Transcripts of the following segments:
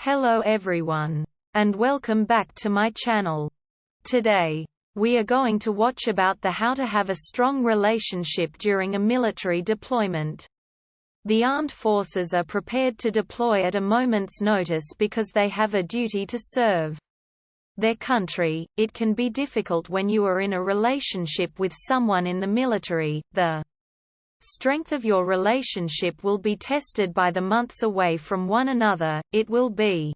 Hello everyone, and welcome back to my channel. Today, we are going to watch about how to have a strong relationship during a military deployment. The armed forces are prepared to deploy at a moment's notice because they have a duty to serve their country. It can be difficult when you are in a relationship with someone in the military. The strength of your relationship will be tested by the months away from one another. It will be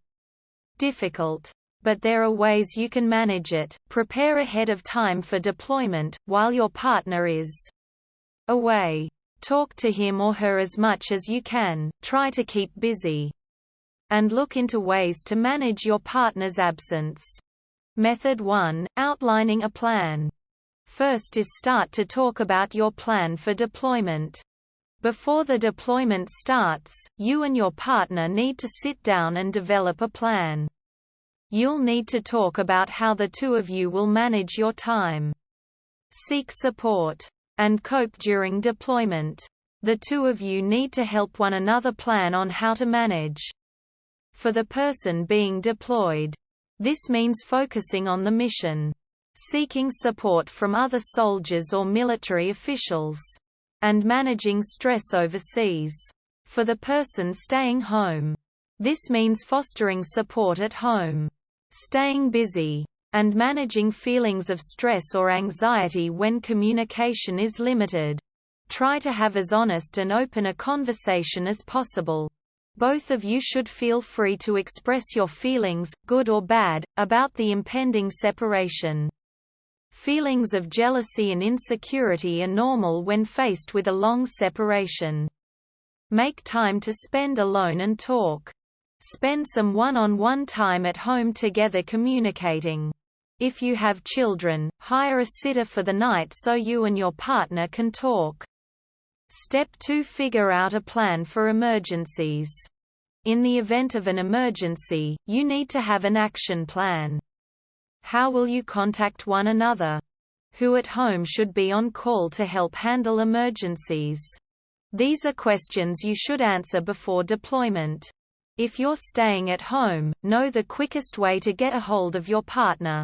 difficult. But there are ways you can manage it. Prepare ahead of time for deployment, while your partner is away. Talk to him or her as much as you can, try to keep busy. And look into ways to manage your partner's absence. Method 1. Outlining a plan. First is start to talk about your plan for deployment. Before the deployment starts, you and your partner need to sit down and develop a plan. You'll need to talk about how the two of you will manage your time, seek support, and cope during deployment. The two of you need to help one another plan on how to manage. For the person being deployed, this means focusing on the mission, seeking support from other soldiers or military officials, and managing stress overseas. For the person staying home, this means fostering support at home, staying busy, and managing feelings of stress or anxiety when communication is limited. Try to have as honest and open a conversation as possible. Both of you should feel free to express your feelings, good or bad, about the impending separation. Feelings of jealousy and insecurity are normal when faced with a long separation. Make time to spend alone and talk. Spend some one-on-one time at home together communicating. If you have children, hire a sitter for the night so you and your partner can talk. Step 2. Figure out a plan for emergencies. In the event of an emergency, you need to have an action plan. How will you contact one another? Who at home should be on call to help handle emergencies? These are questions you should answer before deployment. If you're staying at home, know the quickest way to get a hold of your partner.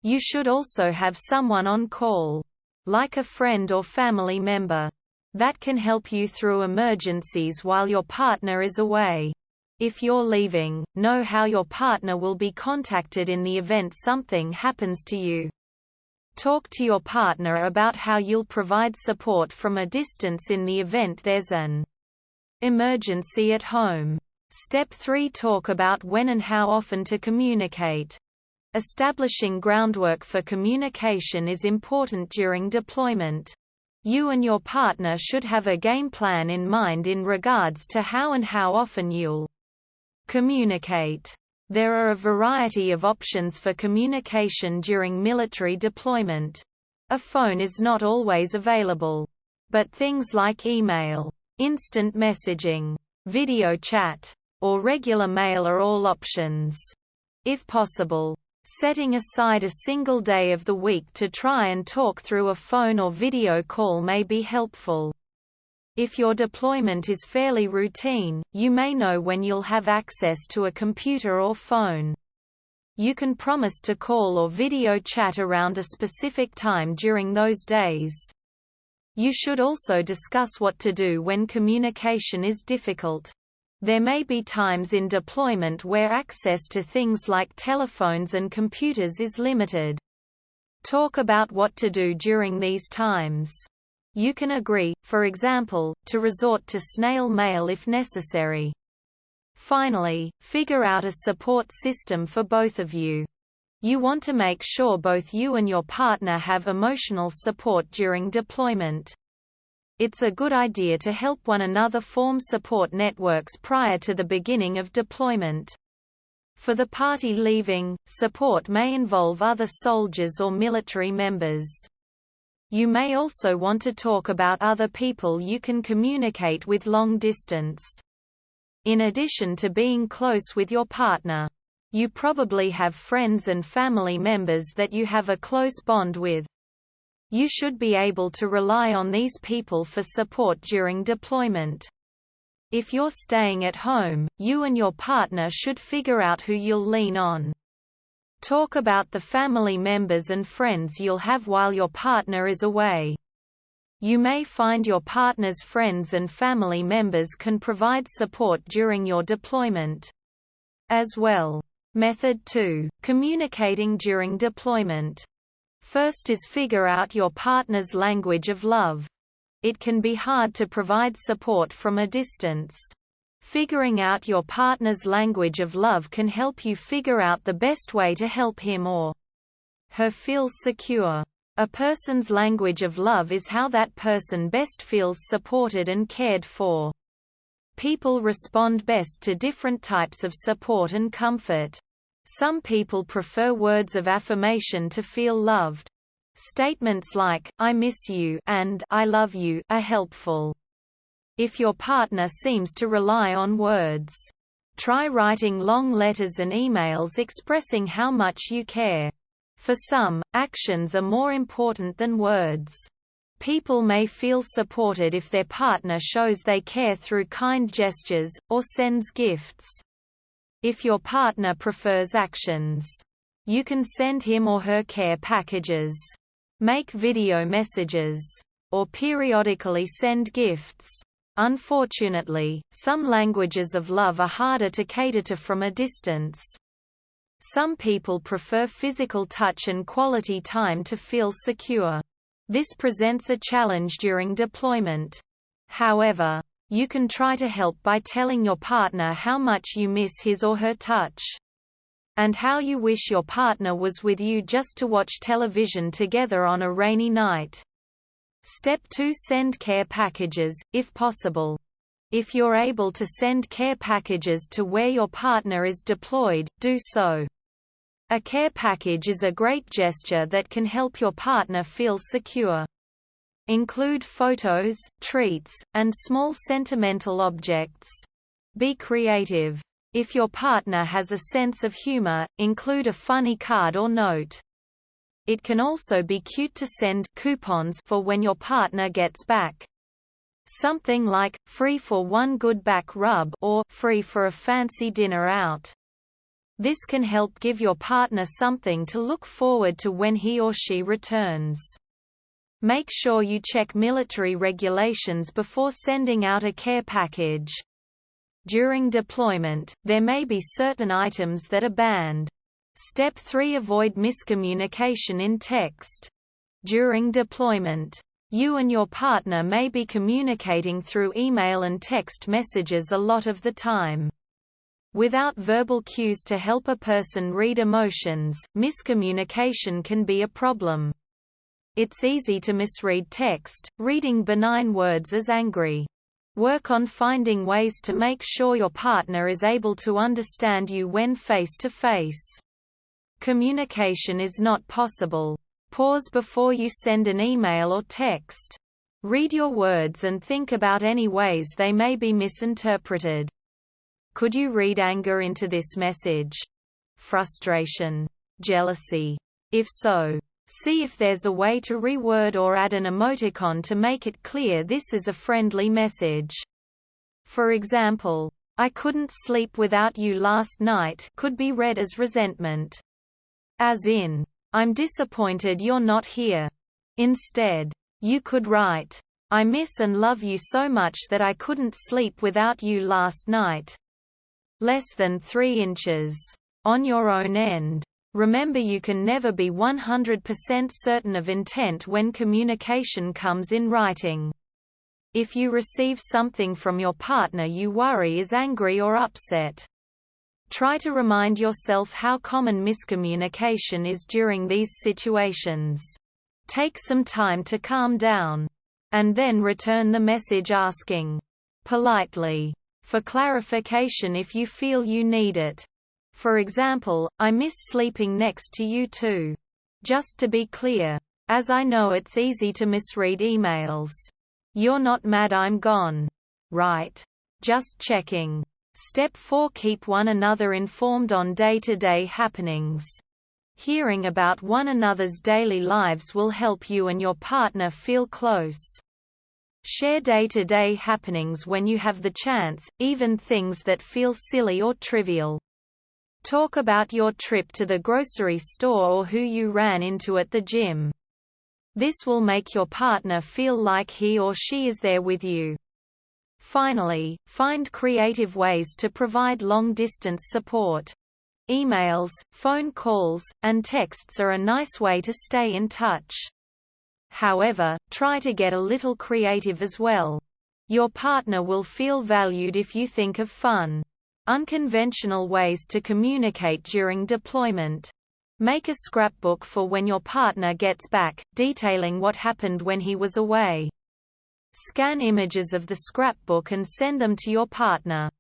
You should also have someone on call, like a friend or family member, that can help you through emergencies while your partner is away. If you're leaving, know how your partner will be contacted in the event something happens to you. Talk to your partner about how you'll provide support from a distance in the event there's an emergency at home. Step 3. Talk about when and how often to communicate. Establishing groundwork for communication is important during deployment. You and your partner should have a game plan in mind in regards to how and how often you'll communicate. There are a variety of options for communication during military deployment. A phone is not always available, but things like email, instant messaging, video chat, or regular mail are all options. If possible, setting aside a single day of the week to try and talk through a phone or video call may be helpful. If your deployment is fairly routine, you may know when you'll have access to a computer or phone. You can promise to call or video chat around a specific time during those days. You should also discuss what to do when communication is difficult. There may be times in deployment where access to things like telephones and computers is limited. Talk about what to do during these times. You can agree, for example, to resort to snail mail if necessary. Finally, figure out a support system for both of you. You want to make sure both you and your partner have emotional support during deployment. It's a good idea to help one another form support networks prior to the beginning of deployment. For the party leaving, support may involve other soldiers or military members. You may also want to talk about other people you can communicate with long distance. In addition to being close with your partner, you probably have friends and family members that you have a close bond with. You should be able to rely on these people for support during deployment. If you're staying at home, you and your partner should figure out who you'll lean on. Talk about the family members and friends you'll have while your partner is away. You may find your partner's friends and family members can provide support during your deployment as well. Method 2. Communicating during deployment. First is figure out your partner's language of love. It can be hard to provide support from a distance. Figuring out your partner's language of love can help you figure out the best way to help him or her feel secure. A person's language of love is how that person best feels supported and cared for. People respond best to different types of support and comfort. Some people prefer words of affirmation to feel loved. Statements like, "I miss you" and "I love you" are helpful. If your partner seems to rely on words, try writing long letters and emails expressing how much you care. For some, actions are more important than words. People may feel supported if their partner shows they care through kind gestures, or sends gifts. If your partner prefers actions, you can send him or her care packages, make video messages, or periodically send gifts. Unfortunately, some languages of love are harder to cater to from a distance. Some people prefer physical touch and quality time to feel secure. This presents a challenge during deployment. However, you can try to help by telling your partner how much you miss his or her touch, and how you wish your partner was with you just to watch television together on a rainy night. Step 2. Send care packages, if possible. If you're able to send care packages to where your partner is deployed, do so. A care package is a great gesture that can help your partner feel secure. Include photos, treats, and small sentimental objects. Be creative. If your partner has a sense of humor, include a funny card or note. It can also be cute to send coupons for when your partner gets back. Something like, free for one good back rub or free for a fancy dinner out. This can help give your partner something to look forward to when he or she returns. Make sure you check military regulations before sending out a care package. During deployment, there may be certain items that are banned. Step 3. Avoid miscommunication in text. During deployment, you and your partner may be communicating through email and text messages a lot of the time. Without verbal cues to help a person read emotions, miscommunication can be a problem. It's easy to misread text, reading benign words as angry. Work on finding ways to make sure your partner is able to understand you when face-to-face. Communication is not possible. Pause before you send an email or text. Read your words and think about any ways they may be misinterpreted. Could you read anger into this message? Frustration? Jealousy? If so, see if there's a way to reword or add an emoticon to make it clear this is a friendly message. For example, "I couldn't sleep without you last night" could be read as resentment. As in, "I'm disappointed you're not here." Instead, you could write, "I miss and love you so much that I couldn't sleep without you last night." Less than 3 inches. On your own end. Remember, you can never be 100% certain of intent when communication comes in writing. If you receive something from your partner you worry is angry or upset, try to remind yourself how common miscommunication is during these situations. Take some time to calm down, and then return the message asking, politely, for clarification if you feel you need it. For example, "I miss sleeping next to you too." Just to be clear, as I know it's easy to misread emails. "You're not mad I'm gone, right? Just checking." Step 4. Keep one another informed on day-to-day happenings. Hearing about one another's daily lives will help you and your partner feel close. Share day-to-day happenings when you have the chance, even things that feel silly or trivial. Talk about your trip to the grocery store or who you ran into at the gym. This will make your partner feel like he or she is there with you. Finally, find creative ways to provide long-distance support. Emails, phone calls, and texts are a nice way to stay in touch. However, try to get a little creative as well. Your partner will feel valued if you think of fun, unconventional ways to communicate during deployment. Make a scrapbook for when your partner gets back, detailing what happened when he was away. Scan images of the scrapbook and send them to your partner.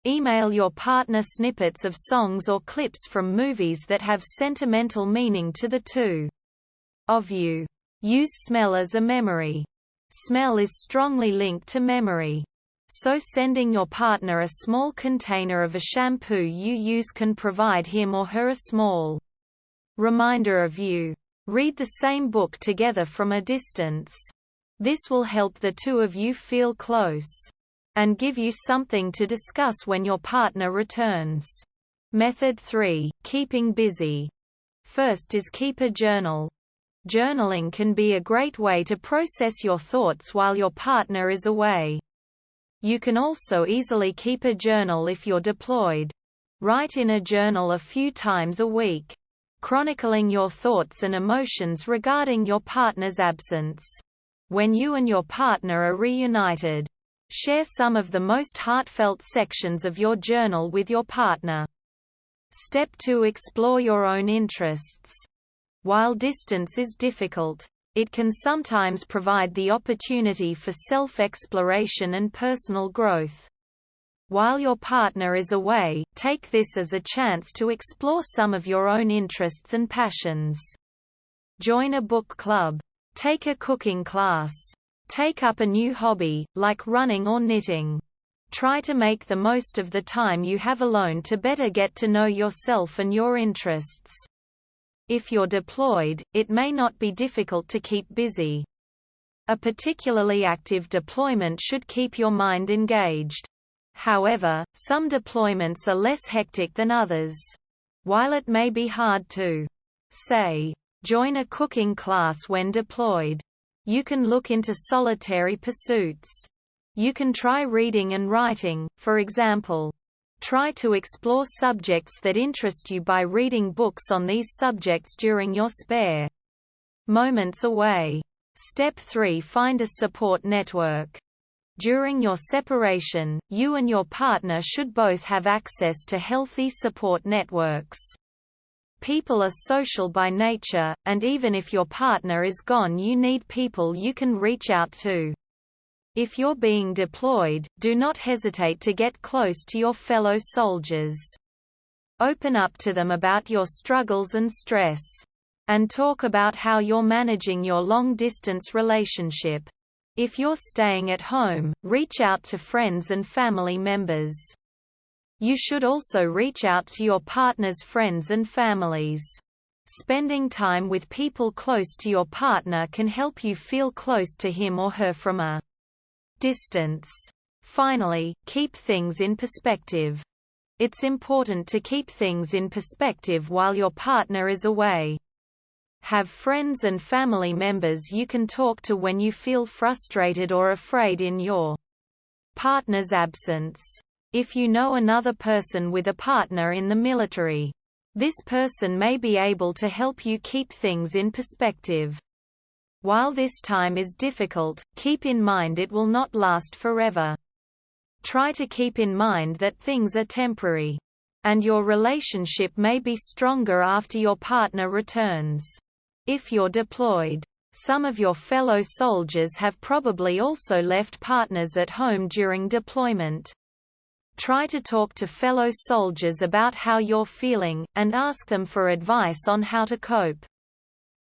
Email your partner snippets of songs or clips from movies that have sentimental meaning to the two of you. Use smell as a memory. Smell is strongly linked to memory. So sending your partner a small container of a shampoo you use can provide him or her a small reminder of you. Read the same book together from a distance. This will help the two of you feel close and give you something to discuss when your partner returns. Method 3. Keeping busy. First is keep a journal. Journaling can be a great way to process your thoughts while your partner is away. You can also easily keep a journal if you're deployed. Write in a journal a few times a week, chronicling your thoughts and emotions regarding your partner's absence. When you and your partner are reunited, share some of the most heartfelt sections of your journal with your partner. Step 2. Explore your own interests. While distance is difficult, it can sometimes provide the opportunity for self-exploration and personal growth. While your partner is away, take this as a chance to explore some of your own interests and passions. Join a book club. Take a cooking class. Take up a new hobby, like running or knitting. Try to make the most of the time you have alone to better get to know yourself and your interests. If you're deployed, it may not be difficult to keep busy. A particularly active deployment should keep your mind engaged. However, some deployments are less hectic than others. While it may be hard to, say, join a cooking class when deployed, you can look into solitary pursuits. You can try reading and writing, for example. Try to explore subjects that interest you by reading books on these subjects during your spare moments away. Step 3. Find a support network. During your separation, you and your partner should both have access to healthy support networks. People are social by nature, and even if your partner is gone, you need people you can reach out to. If you're being deployed, do not hesitate to get close to your fellow soldiers. Open up to them about your struggles and stress. And talk about how you're managing your long-distance relationship. If you're staying at home, reach out to friends and family members. You should also reach out to your partner's friends and families. Spending time with people close to your partner can help you feel close to him or her from a distance. Finally, keep things in perspective. It's important to keep things in perspective while your partner is away. Have friends and family members you can talk to when you feel frustrated or afraid in your partner's absence. If you know another person with a partner in the military, this person may be able to help you keep things in perspective. While this time is difficult, keep in mind it will not last forever. Try to keep in mind that things are temporary, and your relationship may be stronger after your partner returns. If you're deployed, some of your fellow soldiers have probably also left partners at home during deployment. Try to talk to fellow soldiers about how you're feeling, and ask them for advice on how to cope.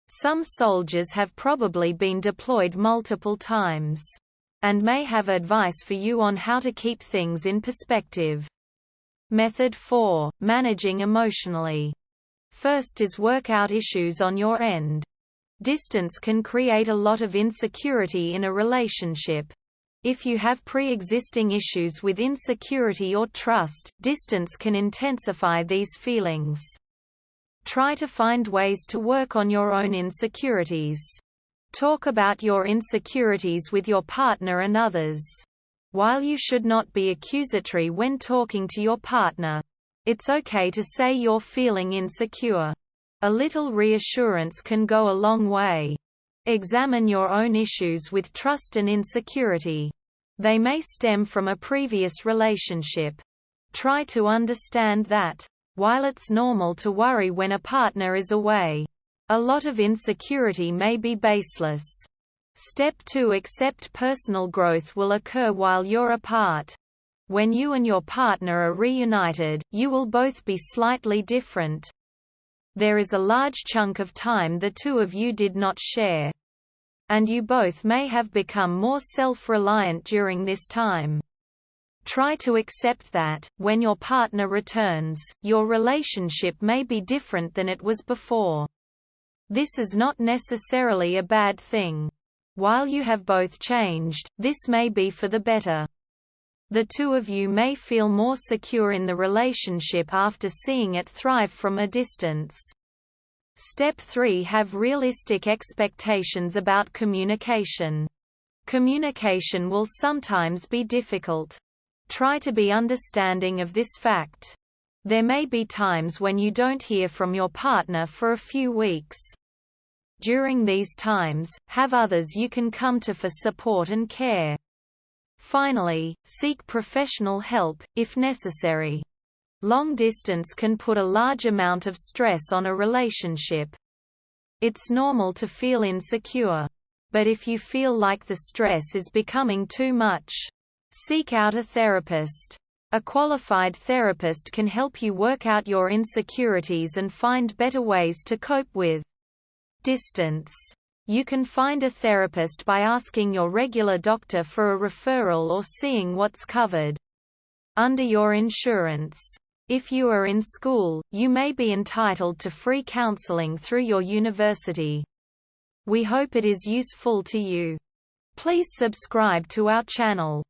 Some soldiers have probably been deployed multiple times, and may have advice for you on how to keep things in perspective. Method 4. Managing emotionally. First is work out issues on your end. Distance can create a lot of insecurity in a relationship. If you have pre-existing issues with insecurity or trust, distance can intensify these feelings. Try to find ways to work on your own insecurities. Talk about your insecurities with your partner and others. While you should not be accusatory when talking to your partner, it's okay to say you're feeling insecure. A little reassurance can go a long way. Examine your own issues with trust and insecurity. They may stem from a previous relationship. Try to understand that, while it's normal to worry when a partner is away, a lot of insecurity may be baseless. Step 2. Accept personal growth will occur while you're apart. When you and your partner are reunited, you will both be slightly different. There is a large chunk of time the two of you did not share. And you both may have become more self-reliant during this time. Try to accept that, when your partner returns, your relationship may be different than it was before. This is not necessarily a bad thing. While you have both changed, this may be for the better. The two of you may feel more secure in the relationship after seeing it thrive from a distance. Step 3. Have realistic expectations about communication. Communication will sometimes be difficult. Try to be understanding of this fact. There may be times when you don't hear from your partner for a few weeks. During these times, have others you can come to for support and care. Finally, seek professional help, if necessary. Long distance can put a large amount of stress on a relationship. It's normal to feel insecure. But if you feel like the stress is becoming too much, seek out a therapist. A qualified therapist can help you work out your insecurities and find better ways to cope with distance. You can find a therapist by asking your regular doctor for a referral or seeing what's covered under your insurance. If you are in school, you may be entitled to free counseling through your university. We hope it is useful to you. Please subscribe to our channel.